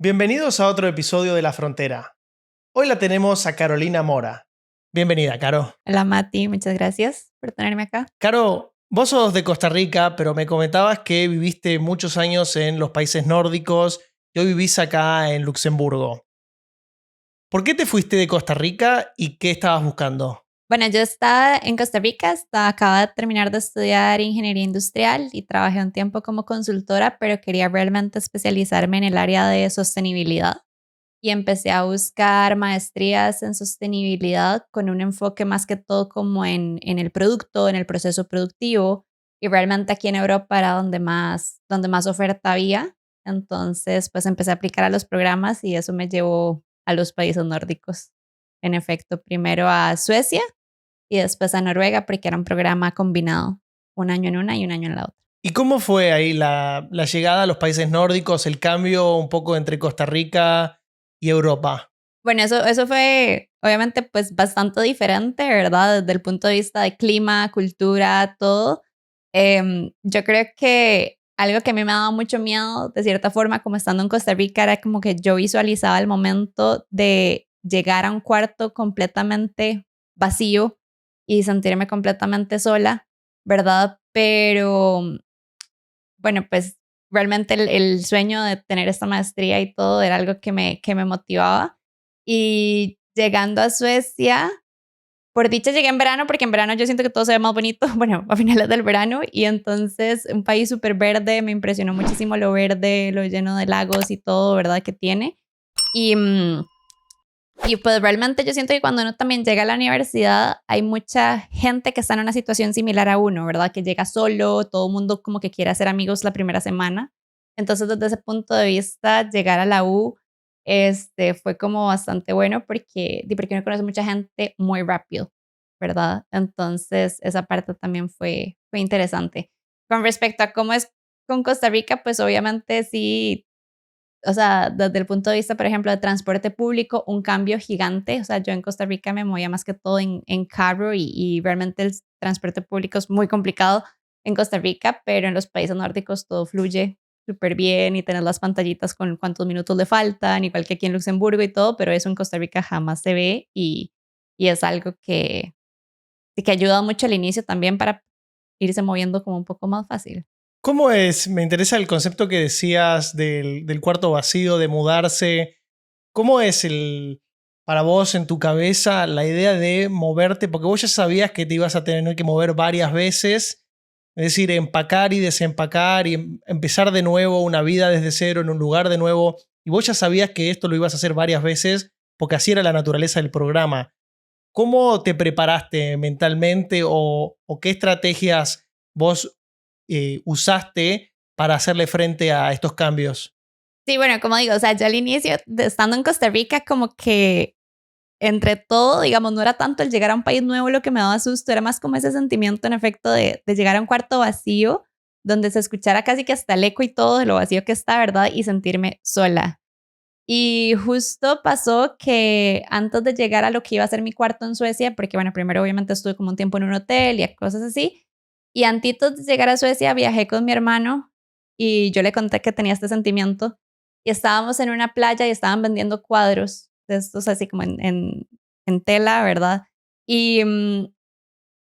Bienvenidos a otro episodio de La Frontera. Hoy la tenemos a Carolina Mora. Bienvenida, Caro. Hola Mati, muchas gracias por tenerme acá. Caro, vos sos de Costa Rica, pero me comentabas que viviste muchos años en los países nórdicos y hoy vivís acá en Luxemburgo. ¿Por qué te fuiste de Costa Rica y qué estabas buscando? Bueno, yo estaba en Costa Rica, acababa de terminar de estudiar ingeniería industrial y trabajé un tiempo como consultora, pero quería realmente especializarme en el área de sostenibilidad y empecé a buscar maestrías en sostenibilidad con un enfoque más que todo como en el producto, en el proceso productivo, y realmente aquí en Europa era donde más oferta había. Entonces, pues empecé a aplicar a los programas y eso me llevó a los países nórdicos. En efecto, primero a Suecia y después a Noruega porque era un programa combinado, un año en una y un año en la otra. ¿Y cómo fue ahí la llegada a los países nórdicos, el cambio un poco entre Costa Rica y Europa? Bueno, eso fue obviamente pues bastante diferente, ¿verdad? Desde el punto de vista de clima, cultura, todo. Yo creo que algo que a mí me daba mucho miedo, de cierta forma, como estando en Costa Rica, era como que yo visualizaba el momento de llegar a un cuarto completamente vacío y sentirme completamente sola, ¿verdad? Pero bueno, pues realmente el sueño de tener esta maestría y todo era algo que me motivaba. Y llegando a Suecia, por dicha llegué en verano, porque en verano yo siento que todo se ve más bonito, bueno, a finales del verano, y entonces un país súper verde, me impresionó muchísimo lo verde, lo lleno de lagos y todo, ¿verdad? Que tiene. Y, y pues realmente yo siento que cuando uno también llega a la universidad, hay mucha gente que está en una situación similar a uno, ¿verdad? Que llega solo, todo el mundo como que quiere hacer amigos la primera semana. Entonces, desde ese punto de vista, llegar a la U fue como bastante bueno porque uno conoce mucha gente muy rápido, ¿verdad? Entonces, esa parte también fue interesante. Con respecto a cómo es con Costa Rica, pues obviamente sí, o sea, desde el punto de vista, por ejemplo, de transporte público, un cambio gigante. O sea, yo en Costa Rica me movía más que todo en carro y realmente el transporte público es muy complicado en Costa Rica, pero en los países nórdicos todo fluye súper bien y tener las pantallitas con cuántos minutos le faltan, igual que aquí en Luxemburgo y todo, pero eso en Costa Rica jamás se ve y es algo que ayuda mucho al inicio también para irse moviendo como un poco más fácil. ¿Cómo es? Me interesa el concepto que decías del cuarto vacío, de mudarse. ¿Cómo es para vos en tu cabeza la idea de moverte? Porque vos ya sabías que te ibas a tener que mover varias veces, es decir, empacar y desempacar y empezar de nuevo una vida desde cero en un lugar de nuevo. Y vos ya sabías que esto lo ibas a hacer varias veces porque así era la naturaleza del programa. ¿Cómo te preparaste mentalmente o qué estrategias vos usaste para hacerle frente a estos cambios? Sí, bueno, como digo, o sea, yo al inicio, estando en Costa Rica, como que entre todo, digamos, no era tanto el llegar a un país nuevo lo que me daba susto, era más como ese sentimiento en efecto de llegar a un cuarto vacío, donde se escuchara casi que hasta el eco y todo de lo vacío que está, ¿verdad? Y sentirme sola. Y justo pasó que antes de llegar a lo que iba a ser mi cuarto en Suecia, porque bueno, primero obviamente estuve como un tiempo en un hotel y cosas así, y antes de llegar a Suecia viajé con mi hermano y yo le conté que tenía este sentimiento y estábamos en una playa y estaban vendiendo cuadros de estos así como en tela, ¿verdad? Y,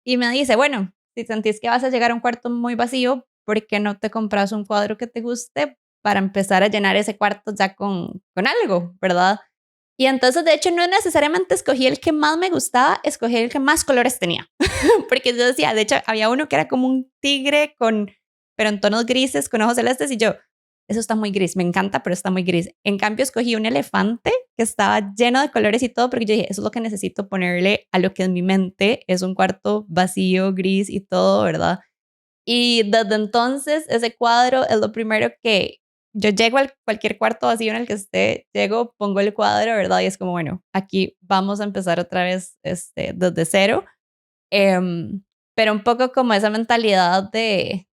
y me dice, bueno, si sentís que vas a llegar a un cuarto muy vacío, ¿por qué no te compras un cuadro que te guste para empezar a llenar ese cuarto ya con algo, ¿verdad? Y entonces, de hecho, no necesariamente escogí el que más me gustaba, escogí el que más colores tenía. Porque yo decía, de hecho, había uno que era como un tigre pero en tonos grises, con ojos celestes, y yo, eso está muy gris, me encanta, pero está muy gris. En cambio, escogí un elefante que estaba lleno de colores y todo, porque yo dije, eso es lo que necesito ponerle a lo que en mi mente es un cuarto vacío, gris y todo, ¿verdad? Y desde entonces, ese cuadro es lo primero que yo llego a cualquier cuarto vacío en el que esté, llego, pongo el cuadro, ¿verdad? Y es como, bueno, aquí vamos a empezar otra vez desde cero. Em, pero un poco como esa mentalidad de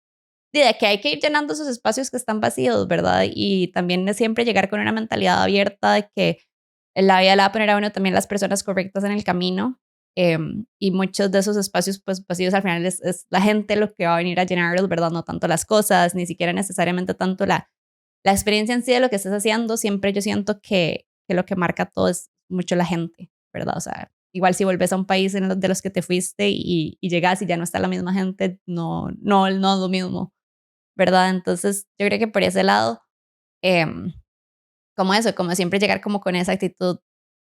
que hay que ir llenando esos espacios que están vacíos, ¿verdad? Y también es siempre llegar con una mentalidad abierta de que la vida le va a poner a uno también las personas correctas en el camino. Y muchos de esos espacios pues vacíos al final es la gente lo que va a venir a llenarlos, ¿verdad? No tanto las cosas, ni siquiera necesariamente tanto la experiencia en sí de lo que estés haciendo, siempre yo siento que lo que marca todo es mucho la gente, ¿verdad? O sea, igual si volvés a un país de los que te fuiste y llegas y ya no está la misma gente, no es lo mismo, ¿verdad? Entonces, yo creo que por ese lado, como eso, como siempre llegar como con esa actitud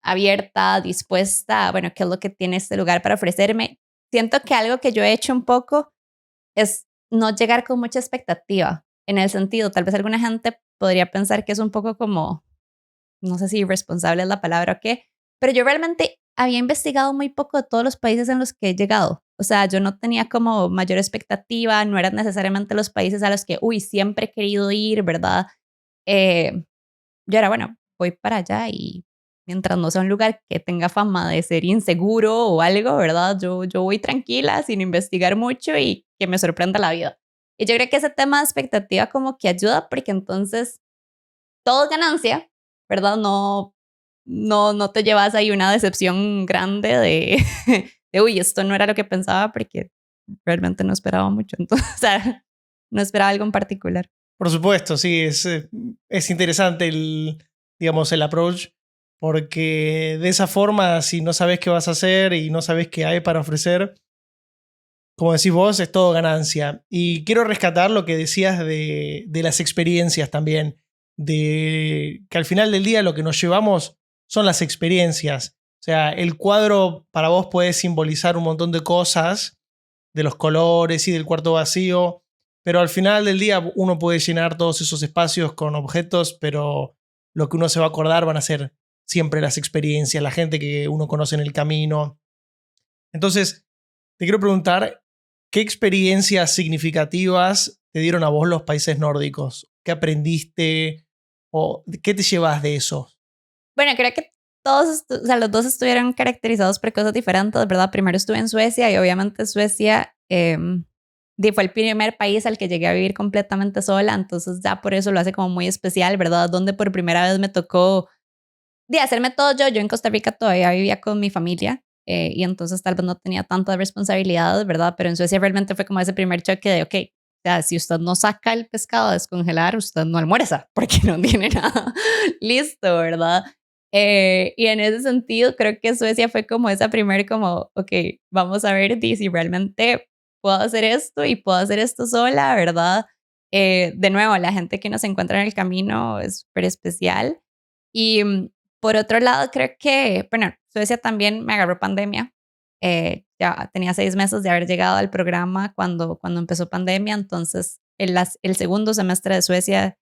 abierta, dispuesta, bueno, ¿qué es lo que tiene este lugar para ofrecerme? Siento que algo que yo he hecho un poco es no llegar con mucha expectativa, en el sentido, tal vez alguna gente podría pensar que es un poco como, no sé si irresponsable es la palabra o qué, pero yo realmente había investigado muy poco de todos los países en los que he llegado. O sea, yo no tenía como mayor expectativa, no eran necesariamente los países a los que, uy, siempre he querido ir, ¿verdad? Eh, yo era, bueno, voy para allá y mientras no sea un lugar que tenga fama de ser inseguro o algo, ¿verdad? Yo voy tranquila, sin investigar mucho y que me sorprenda la vida. Y yo creo que ese tema de expectativa como que ayuda porque entonces todo es ganancia, ¿verdad? No te llevas ahí una decepción grande de, de, uy, esto no era lo que pensaba porque realmente no esperaba mucho. Entonces, o sea, no esperaba algo en particular. Por supuesto, sí, es interesante digamos, el approach, porque de esa forma, si no sabes qué vas a hacer y no sabes qué hay para ofrecer, como decís vos, es todo ganancia. Y quiero rescatar lo que decías de las experiencias también, de que al final del día lo que nos llevamos son las experiencias. O sea, el cuadro para vos puede simbolizar un montón de cosas, de los colores y del cuarto vacío, pero al final del día uno puede llenar todos esos espacios con objetos, pero lo que uno se va a acordar van a ser siempre las experiencias, la gente que uno conoce en el camino. Entonces, te quiero preguntar, ¿qué experiencias significativas te dieron a vos los países nórdicos? ¿Qué aprendiste o qué te llevas de eso? Bueno, creo que todos, o sea, los dos estuvieron caracterizados por cosas diferentes, ¿verdad? Primero estuve en Suecia y obviamente Suecia fue el primer país al que llegué a vivir completamente sola, entonces ya por eso lo hace como muy especial, ¿verdad? Donde por primera vez me tocó de hacerme todo yo. Yo en Costa Rica todavía vivía con mi familia y entonces tal vez no tenía tantas responsabilidades, ¿verdad? Pero en Suecia realmente fue como ese primer choque de, ok, o sea, si usted no saca el pescado a descongelar, usted no almuerza porque no tiene nada listo, ¿verdad? Y en ese sentido creo que Suecia fue como esa primer como, ok, vamos a ver si realmente puedo hacer esto y puedo hacer esto sola, ¿verdad? De nuevo, la gente que nos encuentra en el camino es súper especial. Y por otro lado, creo que, bueno, Suecia también me agarró pandemia. Ya tenía 6 meses de haber llegado al programa cuando empezó pandemia, entonces el segundo semestre de Suecia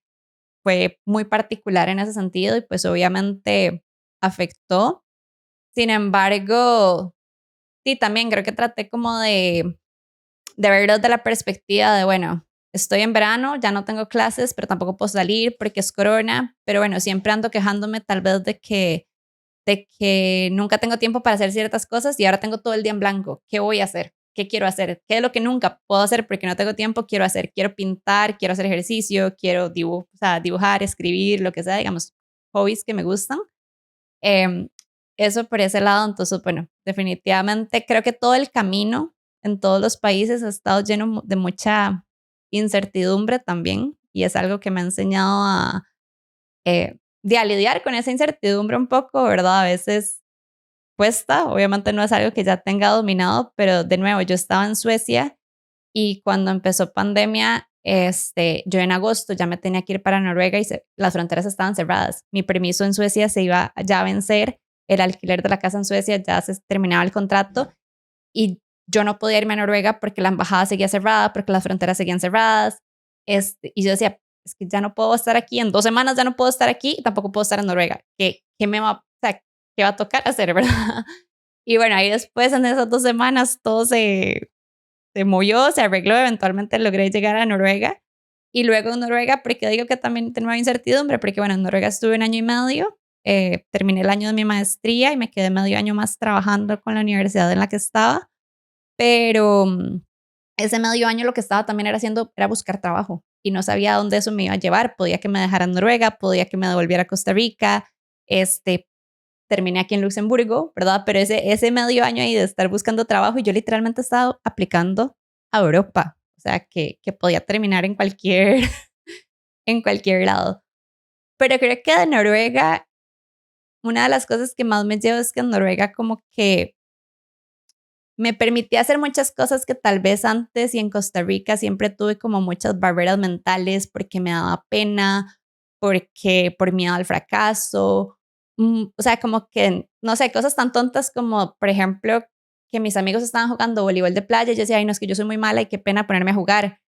fue muy particular en ese sentido y pues obviamente afectó. Sin embargo, sí, también creo que traté como de verlo de la perspectiva de, bueno, estoy en verano, ya no tengo clases, pero tampoco puedo salir porque es corona, pero bueno, siempre ando quejándome tal vez de que nunca tengo tiempo para hacer ciertas cosas y ahora tengo todo el día en blanco. ¿Qué voy a hacer? ¿Qué quiero hacer? ¿Qué es lo que nunca puedo hacer porque no tengo tiempo? Quiero hacer. Quiero pintar, quiero hacer ejercicio, quiero o sea, dibujar, escribir, lo que sea, digamos, hobbies que me gustan. Em, Eso por ese lado, entonces, bueno, definitivamente creo que todo el camino en todos los países ha estado lleno de mucha incertidumbre también y es algo que me ha enseñado a lidiar con esa incertidumbre un poco, ¿verdad? A veces cuesta, obviamente no es algo que ya tenga dominado, pero de nuevo, yo estaba en Suecia y cuando empezó pandemia, yo en agosto ya me tenía que ir para Noruega y las fronteras estaban cerradas. Mi permiso en Suecia se iba ya a vencer, el alquiler de la casa en Suecia ya se terminaba el contrato y yo no podía irme a Noruega porque la embajada seguía cerrada, porque las fronteras seguían cerradas. Y yo decía, es que ya no puedo estar aquí, en 2 semanas ya no puedo estar aquí y tampoco puedo estar en Noruega. ¿Qué me va, o sea, qué va a tocar hacer, verdad? Y bueno, ahí después en esas 2 semanas todo se movió, se arregló, eventualmente logré llegar a Noruega. Y luego en Noruega, porque digo que también tengo incertidumbre, porque bueno, en Noruega estuve 1 año y medio, terminé el año de mi maestría y me quedé medio año más trabajando con la universidad en la que estaba, pero ese medio año lo que estaba también era haciendo era buscar trabajo y no sabía a dónde eso me iba a llevar. Podía que me dejara en Noruega, podía que me devolviera a Costa Rica, terminé aquí en Luxemburgo, ¿verdad? Pero ese medio año ahí de estar buscando trabajo y yo literalmente he estado aplicando a Europa, o sea, que podía terminar en cualquier en cualquier lado. Pero creo que de Noruega, una de las cosas que más me llevo es que en Noruega como que me permitía hacer muchas cosas que tal vez antes y en Costa Rica siempre tuve como muchas barreras mentales porque me daba pena, porque por miedo al fracaso, o sea, como que, no sé, cosas tan tontas como, por ejemplo, que mis amigos estaban jugando voleibol de playa y yo decía, ay, no, es que yo soy muy mala y qué pena ponerme a jugar.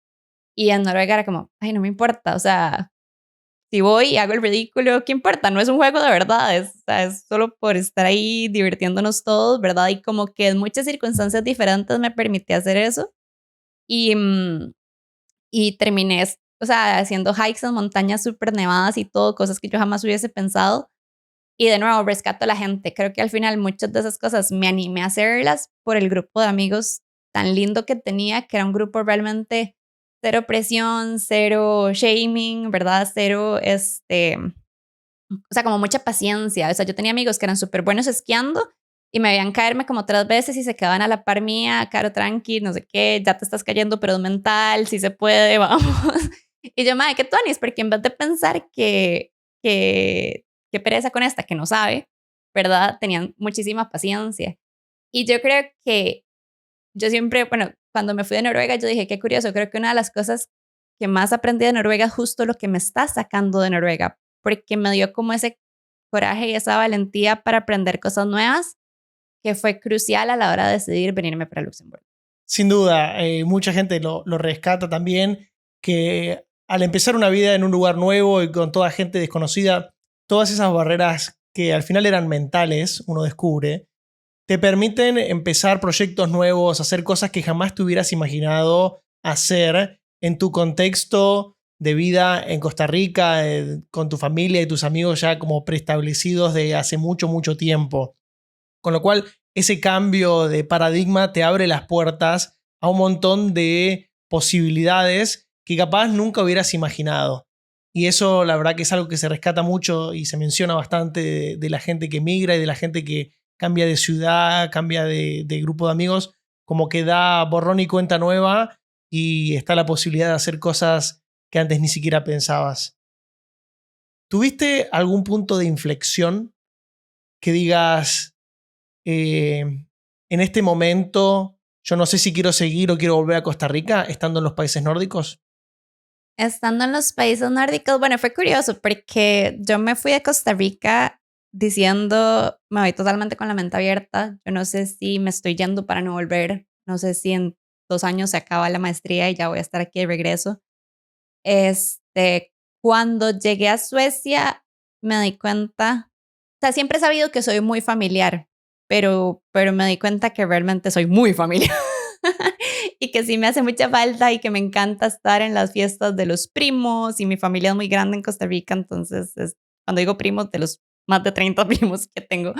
Y en Noruega era como, ay, no me importa, o sea, si voy y hago el ridículo, ¿qué importa? No es un juego de verdad, o sea, es solo por estar ahí divirtiéndonos todos, ¿verdad? Y como que en muchas circunstancias diferentes me permití hacer eso. Y, y terminé, o sea, haciendo hikes en montañas súper nevadas y todo, cosas que yo jamás hubiese pensado. Y de nuevo, rescato a la gente. Creo que al final muchas de esas cosas me animé a hacerlas por el grupo de amigos tan lindo que tenía, que era un grupo realmente cero presión, cero shaming, ¿verdad? Cero, o sea, como mucha paciencia. O sea, yo tenía amigos que eran súper buenos esquiando y me veían caerme como 3 veces y se quedaban a la par mía, caro, tranqui, no sé qué, ya te estás cayendo, pero es mental, si se puede, vamos. Y yo, madre, qué tonis, porque en vez de pensar que qué pereza con esta que no sabe, ¿verdad? Tenían muchísima paciencia. Y yo creo que yo siempre, bueno, cuando me fui de Noruega, yo dije, qué curioso, creo que una de las cosas que más aprendí de Noruega es justo lo que me está sacando de Noruega, porque me dio como ese coraje y esa valentía para aprender cosas nuevas, que fue crucial a la hora de decidir venirme para Luxemburgo. Sin duda, mucha gente lo rescata también, que al empezar una vida en un lugar nuevo y con toda gente desconocida, todas esas barreras que al final eran mentales, uno descubre, te permiten empezar proyectos nuevos, hacer cosas que jamás te hubieras imaginado hacer en tu contexto de vida en Costa Rica, con tu familia y tus amigos ya como preestablecidos de hace mucho, mucho tiempo. Con lo cual, ese cambio de paradigma te abre las puertas a un montón de posibilidades que capaz nunca hubieras imaginado. Y eso la verdad que es algo que se rescata mucho y se menciona bastante de la gente que migra y de la gente que cambia de ciudad, cambia de grupo de amigos, como que da borrón y cuenta nueva y está la posibilidad de hacer cosas que antes ni siquiera pensabas. ¿Tuviste algún punto de inflexión que digas, en este momento yo no sé si quiero seguir o quiero volver a Costa Rica estando en los países nórdicos? Estando en los países nórdicos, bueno, fue curioso porque yo me fui de Costa Rica diciendo, me voy totalmente con la mente abierta, yo no sé si me estoy yendo para no volver, no sé si en 2 años se acaba la maestría y ya voy a estar aquí de regreso. Cuando llegué a Suecia me di cuenta, o sea, siempre he sabido que soy muy familiar, pero me di cuenta que realmente soy muy familiar. Y que sí me hace mucha falta y que me encanta estar en las fiestas de los primos y mi familia es muy grande en Costa Rica, entonces cuando digo primos, de los más de 30 primos que tengo.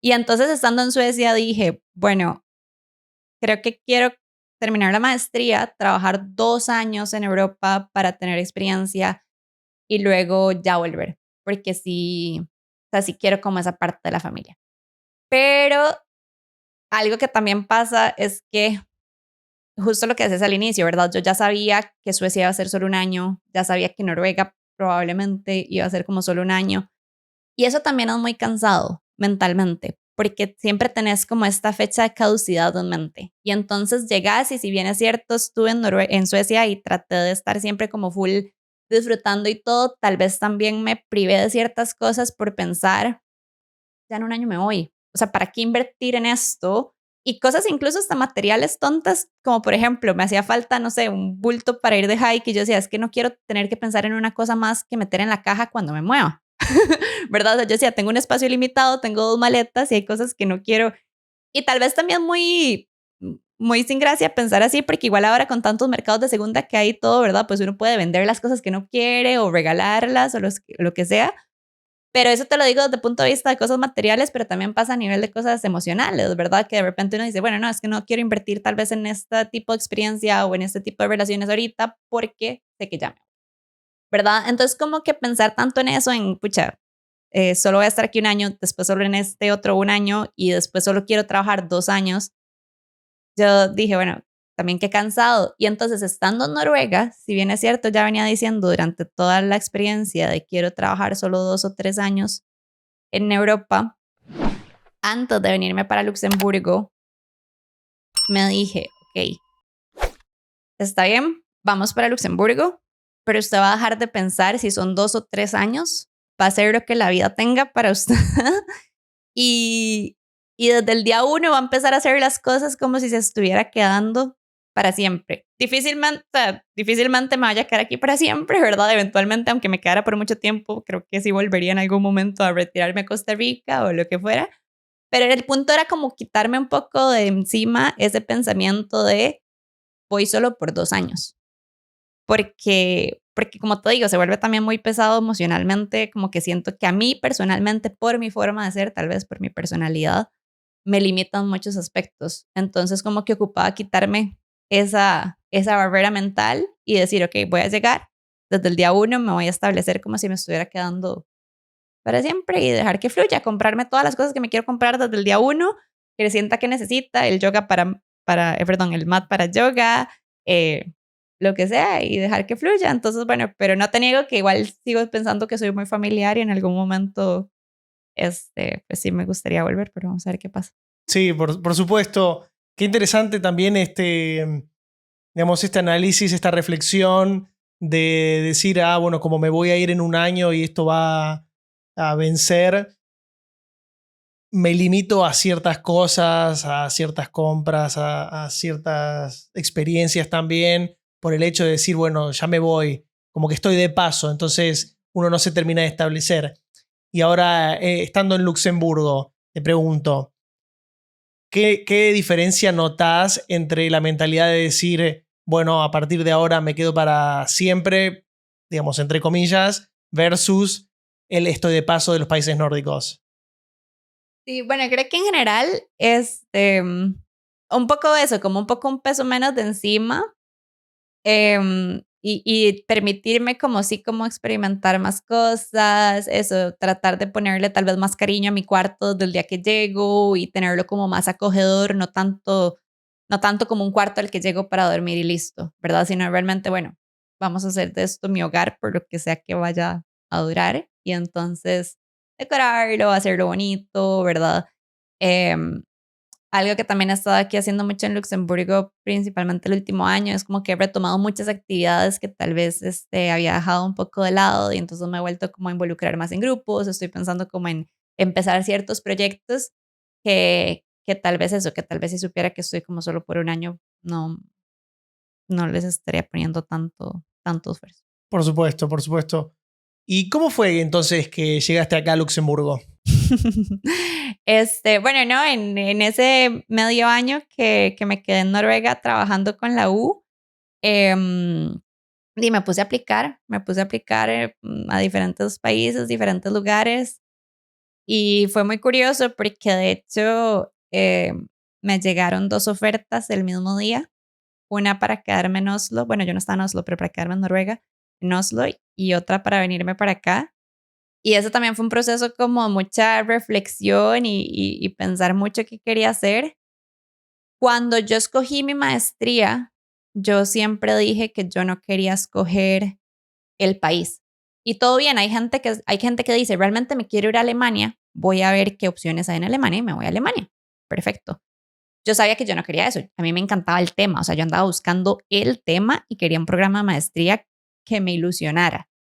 Y entonces estando en Suecia dije, bueno, creo que quiero terminar la maestría, trabajar 2 años en Europa para tener experiencia y luego ya volver, porque sí, o sea, sí quiero como esa parte de la familia. Pero algo que también pasa es que justo lo que haces al inicio, ¿verdad? Yo ya sabía que Suecia iba a ser solo un año, ya sabía que Noruega probablemente iba a ser como solo un año. Y eso también es muy cansado mentalmente, porque siempre tenés como esta fecha de caducidad en mente. Y entonces llegas y si bien es cierto, estuve en Suecia y traté de estar siempre como full disfrutando y todo, tal vez también me privé de ciertas cosas por pensar, ya en un año me voy. O sea, ¿para qué invertir en esto? Y cosas incluso hasta materiales tontas, como por ejemplo, me hacía falta, no sé, un bulto para ir de hike y yo decía, es que no quiero tener que pensar en una cosa más que meter en la caja cuando me mueva. ¿Verdad? O sea, yo decía, tengo un espacio limitado, tengo 2 maletas y hay cosas que no quiero. Y tal vez también muy sin gracia pensar así, porque igual ahora con tantos mercados de segunda que hay todo, ¿verdad? Pues uno puede vender las cosas que no quiere o regalarlas o lo que sea. Pero eso te lo digo desde el punto de vista de cosas materiales, pero también pasa a nivel de cosas emocionales, ¿verdad? Que de repente uno dice, bueno, no, es que no quiero invertir tal vez en este tipo de experiencia o en este tipo de relaciones ahorita porque sé que ya me, ¿verdad? Entonces como que pensar tanto en eso, en, pucha, solo voy a estar aquí un año, después solo en este otro un año y después solo quiero trabajar 2 años. Yo dije, bueno, también qué cansado. Y entonces estando en Noruega, si bien es cierto, ya venía diciendo durante toda la experiencia de quiero trabajar solo 2 o 3 años en Europa, antes de venirme para Luxemburgo, me dije, ok, está bien, vamos para Luxemburgo, pero usted va a dejar de pensar si son 2 o 3 años, va a ser lo que la vida tenga para usted. y, y desde el día 1 va a empezar a hacer las cosas como si se estuviera quedando para siempre. Difícilmente me vaya a quedar aquí para siempre, ¿verdad? Eventualmente, aunque me quedara por mucho tiempo, creo que sí volvería en algún momento a retirarme a Costa Rica o lo que fuera. Pero el punto era como quitarme un poco de encima ese pensamiento de voy solo por 2 años. Porque como te digo, se vuelve también muy pesado emocionalmente, como que siento que a mí personalmente, por mi forma de ser, tal vez por mi personalidad, me limitan muchos aspectos. Entonces como que ocupaba quitarme esa barrera mental y decir, ok, voy a llegar, desde el día 1 me voy a establecer como si me estuviera quedando para siempre y dejar que fluya, comprarme todas las cosas que me quiero comprar desde el día 1, que sienta que necesita, el yoga el mat para yoga, lo que sea, y dejar que fluya. Entonces, bueno, pero no te niego que igual sigo pensando que soy muy familiar y en algún momento, pues sí me gustaría volver, pero vamos a ver qué pasa. Sí, por supuesto. Qué interesante también digamos, este análisis, esta reflexión de decir, bueno, como me voy a ir en un año y esto va a vencer, me limito a ciertas cosas, a ciertas compras, a ciertas experiencias también, por el hecho de decir, bueno, ya me voy, como que estoy de paso, entonces uno no se termina de establecer. Y ahora, estando en Luxemburgo, te pregunto, ¿qué diferencia notás entre la mentalidad de decir, bueno, a partir de ahora me quedo para siempre, digamos, entre comillas, versus el estoy de paso de los países nórdicos? Sí, bueno, creo que en general, un poco eso, como un poco un peso menos de encima, y permitirme como sí, como experimentar más cosas, eso, tratar de ponerle tal vez más cariño a mi cuarto desde el día que llego y tenerlo como más acogedor, no tanto como un cuarto al que llego para dormir y listo, ¿verdad? Sino realmente, bueno, vamos a hacer de esto mi hogar por lo que sea que vaya a durar y entonces decorarlo, hacerlo bonito, ¿verdad? Em, Algo que también he estado aquí haciendo mucho en Luxemburgo, principalmente el último año, es como que he retomado muchas actividades que tal vez había dejado un poco de lado y entonces me he vuelto como a involucrar más en grupos, estoy pensando como en empezar ciertos proyectos que tal vez eso, que tal vez si supiera que estoy como solo por un año, no les estaría poniendo tanto esfuerzo. Por supuesto, por supuesto. ¿Y cómo fue entonces que llegaste acá a Luxemburgo? Bueno, no, en ese medio año que me quedé en Noruega trabajando con la U, y me puse a aplicar a diferentes países, diferentes lugares, y fue muy curioso porque de hecho me llegaron 2 ofertas el mismo día, una para quedarme en Oslo, bueno, yo no estaba en Oslo, pero para quedarme en Noruega, en Oslo, y otra para venirme para acá. Y eso también fue un proceso como mucha reflexión y pensar mucho qué quería hacer. Cuando yo escogí mi maestría, yo siempre dije que yo no quería escoger el país. Y todo bien, hay gente que dice, realmente me quiero ir a Alemania, voy a ver qué opciones hay en Alemania y me voy a Alemania. Perfecto. Yo sabía que yo no quería eso. A mí me encantaba el tema, o sea, yo andaba buscando el tema y quería un programa de maestría que me ilusionara.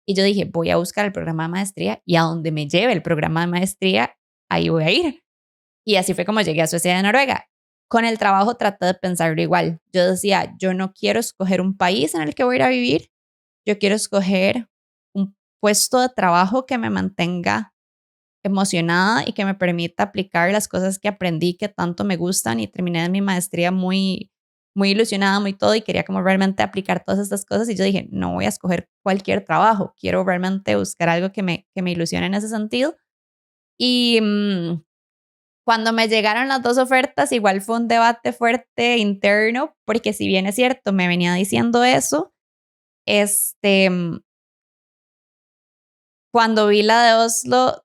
Y yo dije, voy a buscar el programa de maestría y a donde me lleve el programa de maestría, ahí voy a ir. Y así fue como llegué a Suecia de Noruega. Con el trabajo traté de pensarlo igual. Yo decía, yo no quiero escoger un país en el que voy a ir a vivir, yo quiero escoger un puesto de trabajo que me mantenga emocionada y que me permita aplicar las cosas que aprendí que tanto me gustan y terminé mi maestría muy, muy ilusionada, muy todo y quería como realmente aplicar todas estas cosas y yo dije, no voy a escoger cualquier trabajo, quiero realmente buscar algo que me ilusione en ese sentido. Y cuando me llegaron las 2 ofertas, igual fue un debate fuerte interno, porque si bien es cierto, me venía diciendo eso, cuando vi la de Oslo,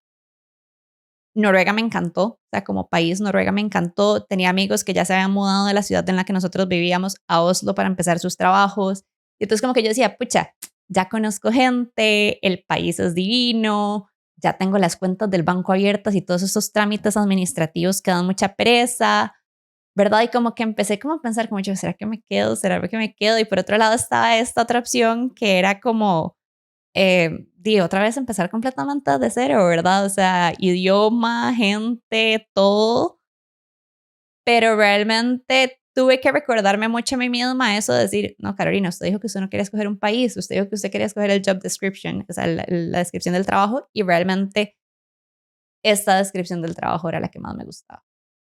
Noruega me encantó, o sea, como país, Noruega me encantó. Tenía amigos que ya se habían mudado de la ciudad en la que nosotros vivíamos a Oslo para empezar sus trabajos. Y entonces como que yo decía, pucha, ya conozco gente, el país es divino, ya tengo las cuentas del banco abiertas y todos esos trámites administrativos que dan mucha pereza, ¿verdad? Y como que empecé como a pensar, como yo, ¿será que me quedo? ¿Será que me quedo? Y por otro lado estaba esta otra opción que era como otra vez empezar completamente de cero, ¿verdad? O sea, idioma, gente, todo, pero realmente tuve que recordarme mucho a mí misma eso de decir, no, Carolina, usted dijo que usted no quería escoger un país, usted dijo que usted quería escoger el job description, o sea, la descripción del trabajo, y realmente esta descripción del trabajo era la que más me gustaba.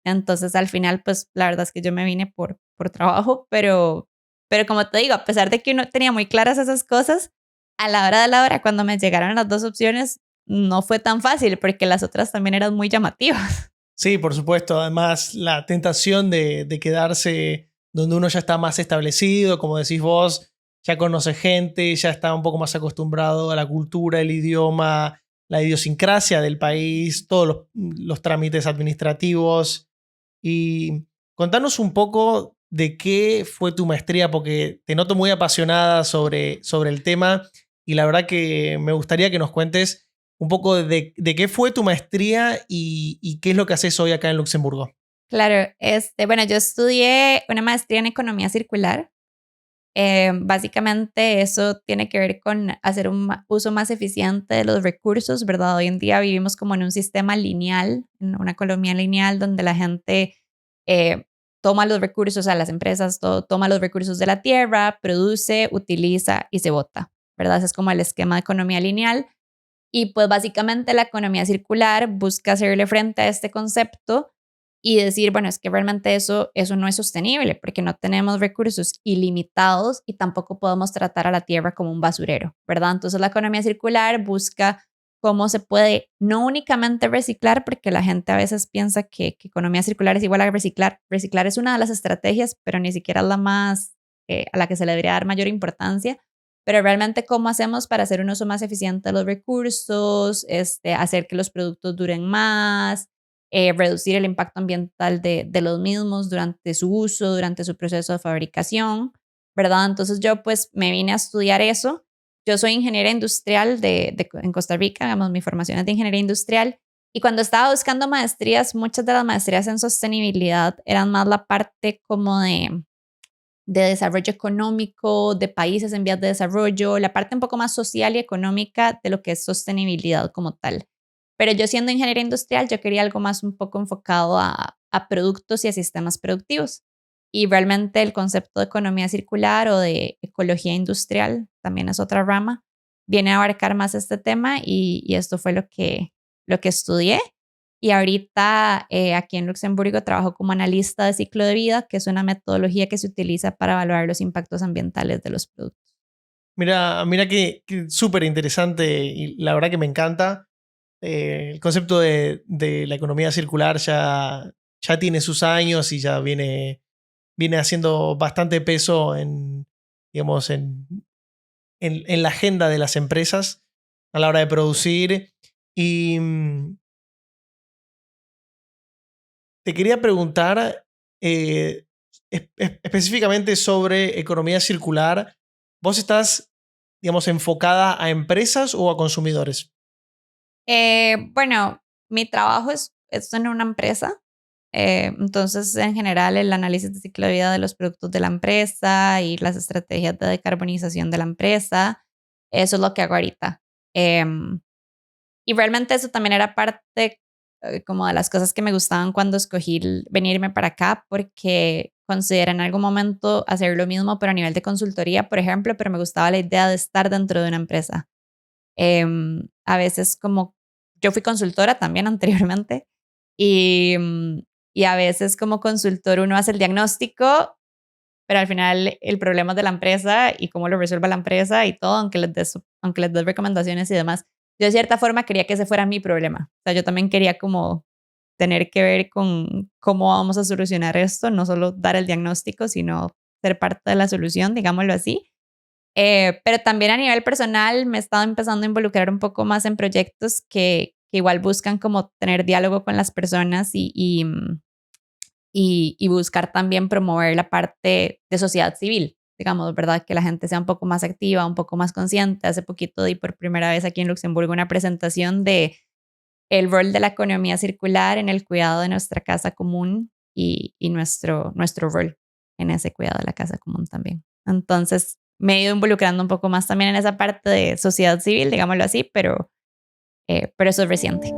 Entonces, al final, pues, la verdad es que yo me vine por trabajo, pero como te digo, a pesar de que uno tenía muy claras esas cosas, a la hora de la hora, cuando me llegaron las dos opciones, no fue tan fácil porque las otras también eran muy llamativas. Sí, por supuesto. Además, la tentación de quedarse donde uno ya está más establecido, como decís vos, ya conoce gente, ya está un poco más acostumbrado a la cultura, el idioma, la idiosincrasia del país, todos los trámites administrativos. Y contanos un poco de qué fue tu maestría, porque te noto muy apasionada sobre el tema y la verdad que me gustaría que nos cuentes un poco de qué fue tu maestría y qué es lo que haces hoy acá en Luxemburgo. Claro, bueno, yo estudié una maestría en economía circular. Básicamente eso tiene que ver con hacer un uso más eficiente de los recursos, ¿verdad? Hoy en día vivimos como en un sistema lineal, en una economía lineal donde la gente eh, toma los recursos, a las empresas toma los recursos de la tierra, produce, utiliza y se bota, ¿verdad? Ese es como el esquema de economía lineal. Y pues básicamente la economía circular busca hacerle frente a este concepto y decir, bueno, es que realmente eso no es sostenible porque no tenemos recursos ilimitados y tampoco podemos tratar a la tierra como un basurero, ¿verdad? Entonces la economía circular busca cómo se puede no únicamente reciclar, porque la gente a veces piensa que economía circular es igual a reciclar. Reciclar es una de las estrategias, pero ni siquiera es la más a la que se le debería dar mayor importancia, pero realmente cómo hacemos para hacer un uso más eficiente de los recursos, hacer que los productos duren más, reducir el impacto ambiental de los mismos durante su uso, durante su proceso de fabricación, ¿verdad? Entonces yo pues me vine a estudiar eso. Yo soy ingeniera industrial en Costa Rica, digamos, mi formación es de ingeniería industrial. Y cuando estaba buscando maestrías, muchas de las maestrías en sostenibilidad eran más la parte como de desarrollo económico, de países en vías de desarrollo, la parte un poco más social y económica de lo que es sostenibilidad como tal. Pero yo siendo ingeniera industrial, yo quería algo más un poco enfocado a productos y a sistemas productivos. Y realmente el concepto de economía circular o de ecología industrial, también es otra rama, viene a abarcar más este tema y esto fue lo que estudié. Y ahorita aquí en Luxemburgo trabajo como analista de ciclo de vida, que es una metodología que se utiliza para evaluar los impactos ambientales de los productos. Mira que súper interesante y la verdad que me encanta. El concepto de la economía circular ya tiene sus años y ya viene haciendo bastante peso digamos, en la agenda de las empresas a la hora de producir. Y te quería preguntar específicamente sobre economía circular. ¿Vos estás, digamos, enfocada a empresas o a consumidores? Bueno, mi trabajo es en una empresa. Entonces, en general, el análisis de ciclo de vida de los productos de la empresa y las estrategias de decarbonización de la empresa, eso es lo que hago ahorita. Em, Y realmente eso también era parte como de las cosas que me gustaban cuando escogí venirme para acá, porque consideré en algún momento hacer lo mismo, pero a nivel de consultoría, por ejemplo, pero me gustaba la idea de estar dentro de una empresa. A veces como yo fui consultora también anteriormente y a veces como consultor uno hace el diagnóstico, pero al final el problema es de la empresa y cómo lo resuelva la empresa y todo, aunque les des recomendaciones y demás. Yo de cierta forma quería que ese fuera mi problema. O sea, yo también quería como tener que ver con cómo vamos a solucionar esto, no solo dar el diagnóstico, sino ser parte de la solución, digámoslo así. Pero también a nivel personal me he estado empezando a involucrar un poco más en proyectos que que igual buscan como tener diálogo con las personas y buscar también promover la parte de sociedad civil, digamos, ¿verdad? Que la gente sea un poco más activa, un poco más consciente. Hace poquito di por primera vez aquí en Luxemburgo una presentación de el rol de la economía circular en el cuidado de nuestra casa común y nuestro rol en ese cuidado de la casa común también. Entonces, me he ido involucrando un poco más también en esa parte de sociedad civil, digámoslo así, pero eso es reciente.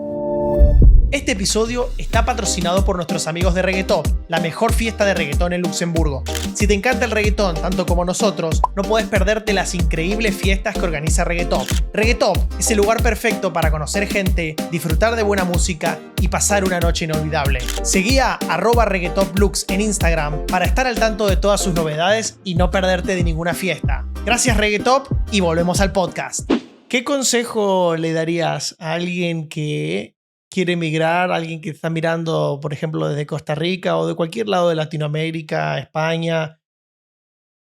Este episodio está patrocinado por nuestros amigos de Reggaetop, la mejor fiesta de reggaetón en Luxemburgo. Si te encanta el reggaetón tanto como nosotros, no puedes perderte las increíbles fiestas que organiza Reggaetop. Reggaetop es el lugar perfecto para conocer gente, disfrutar de buena música y pasar una noche inolvidable. Seguí a @reggaetoplux en Instagram para estar al tanto de todas sus novedades y no perderte de ninguna fiesta. Gracias Reggaetop y volvemos al podcast. ¿Qué consejo le darías a alguien que quiere emigrar, alguien que está mirando, por ejemplo, desde Costa Rica o de cualquier lado de Latinoamérica, España,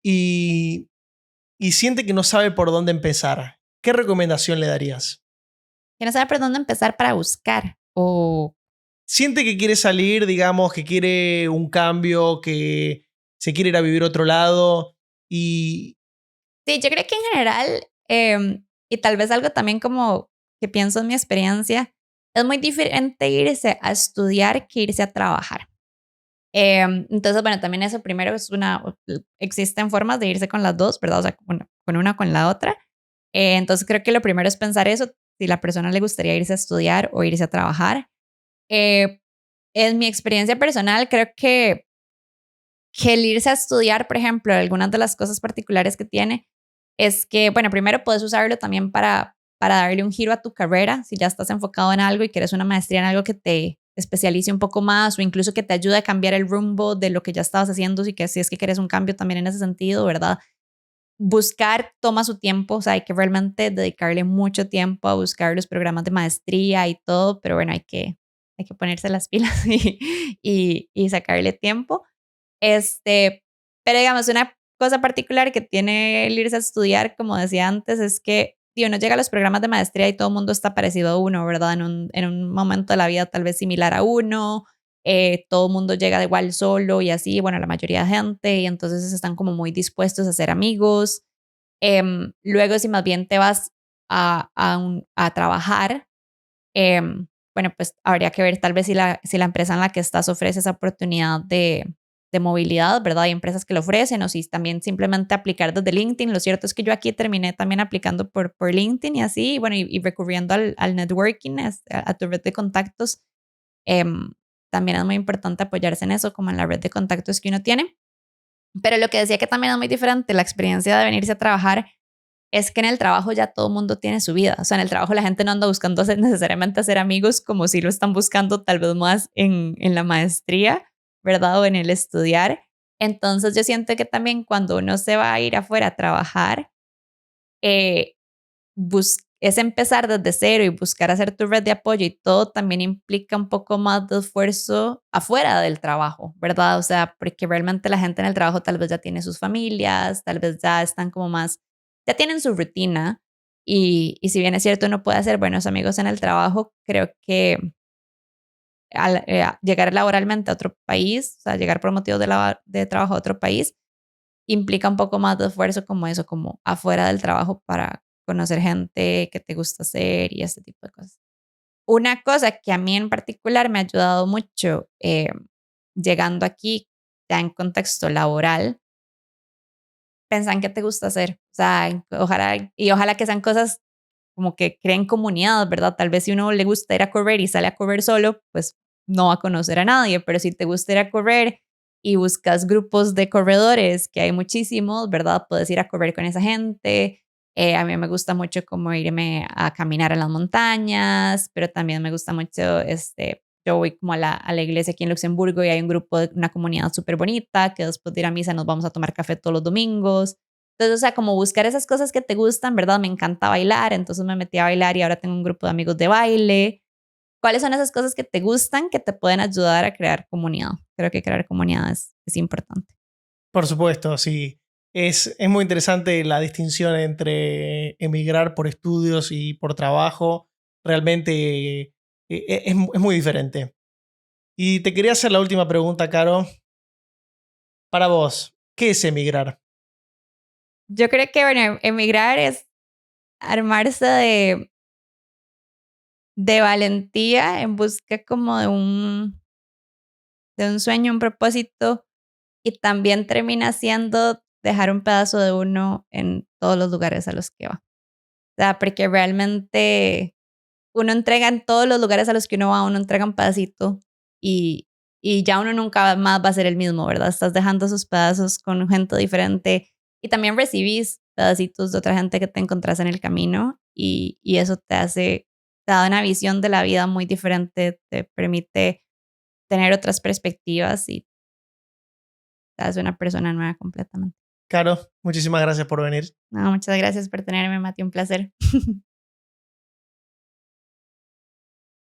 y siente que no sabe por dónde empezar? ¿Qué recomendación le darías? Que no sabe por dónde empezar para buscar o... Siente que quiere salir, digamos, que quiere un cambio, que se quiere ir a vivir a otro lado y... Sí, yo creo que en general, y tal vez algo también como que pienso en mi experiencia, es muy diferente irse a estudiar que irse a trabajar. Entonces, bueno, también eso primero es existen formas de irse con las dos, ¿verdad? O sea, con una o con la otra. Entonces creo que lo primero es pensar eso, si la persona le gustaría irse a estudiar o irse a trabajar. En mi experiencia personal, creo que el irse a estudiar, por ejemplo, algunas de las cosas particulares que tiene es que, bueno, primero puedes usarlo también para darle un giro a tu carrera, si ya estás enfocado en algo y quieres una maestría en algo que te especialice un poco más o incluso que te ayude a cambiar el rumbo de lo que ya estabas haciendo, si es que quieres un cambio también en ese sentido, ¿verdad? Buscar toma su tiempo, o sea, hay que realmente dedicarle mucho tiempo a buscar los programas de maestría y todo, pero bueno, hay que ponerse las pilas y sacarle tiempo. Pero digamos, una cosa particular que tiene el irse a estudiar, como decía antes, es que uno llega a los programas de maestría y todo el mundo está parecido a uno, ¿verdad? En un momento de la vida tal vez similar a uno, todo el mundo llega de igual solo y así, bueno, la mayoría de gente, y entonces están como muy dispuestos a ser amigos. Luego, si más bien te vas a trabajar, bueno, pues habría que ver tal vez si la empresa en la que estás ofrece esa oportunidad de movilidad, ¿verdad? Hay empresas que lo ofrecen o si también simplemente aplicar desde LinkedIn. Lo cierto es que yo aquí terminé también aplicando por LinkedIn y así, y bueno, y recurriendo al networking, a tu red de contactos. También es muy importante apoyarse en eso, como en la red de contactos que uno tiene. Pero lo que decía que también es muy diferente la experiencia de venirse a trabajar es que en el trabajo ya todo el mundo tiene su vida. O sea, en el trabajo la gente no anda buscando necesariamente hacer amigos como si lo están buscando tal vez más en la maestría, ¿verdad? O en el estudiar. Entonces yo siento que también cuando uno se va a ir afuera a trabajar, eh, es empezar desde cero y buscar hacer tu red de apoyo y todo también implica un poco más de esfuerzo afuera del trabajo, ¿verdad? O sea, porque realmente la gente en el trabajo tal vez ya tiene sus familias, tal vez ya están como más, ya tienen su rutina y si bien es cierto uno puede hacer buenos amigos en el trabajo, creo que al llegar laboralmente a otro país, o sea, llegar por motivos de trabajo a otro país, implica un poco más de esfuerzo como eso, como afuera del trabajo para conocer gente que te gusta hacer y ese tipo de cosas. Una cosa que a mí en particular me ha ayudado mucho llegando aquí, ya en contexto laboral, pensar en qué te gusta hacer. O sea, ojalá que sean cosas como que creen comunidad, ¿verdad? Tal vez si uno le gusta ir a correr y sale a correr solo, pues no va a conocer a nadie, pero si te gusta ir a correr y buscas grupos de corredores, que hay muchísimos, ¿verdad? Puedes ir a correr con esa gente. A mí me gusta mucho como irme a caminar en las montañas, pero también me gusta mucho, yo voy como a la iglesia aquí en Luxemburgo y hay un grupo de una comunidad súper bonita que después de ir a misa nos vamos a tomar café todos los domingos. Entonces, o sea, como buscar esas cosas que te gustan, ¿verdad? Me encanta bailar, entonces me metí a bailar y ahora tengo un grupo de amigos de baile. ¿Cuáles son esas cosas que te gustan que te pueden ayudar a crear comunidad? Creo que crear comunidad es importante. Por supuesto, sí. Es muy interesante la distinción entre emigrar por estudios y por trabajo. Realmente es muy diferente. Y te quería hacer la última pregunta, Caro. Para vos, ¿qué es emigrar? Yo creo que, bueno, emigrar es armarse de valentía en busca como de un sueño, un propósito, y también termina siendo dejar un pedazo de uno en todos los lugares a los que va. O sea, porque realmente uno entrega en todos los lugares a los que uno va, uno entrega un pedacito y, y ya uno nunca más va a ser el mismo, ¿verdad? Estás dejando esos pedazos con gente diferente y también recibís pedacitos de otra gente que te encontrás en el camino y eso te da una visión de la vida muy diferente, te permite tener otras perspectivas y te hace una persona nueva completamente. Caro, muchísimas gracias por venir. No, muchas gracias por tenerme, Mati, un placer.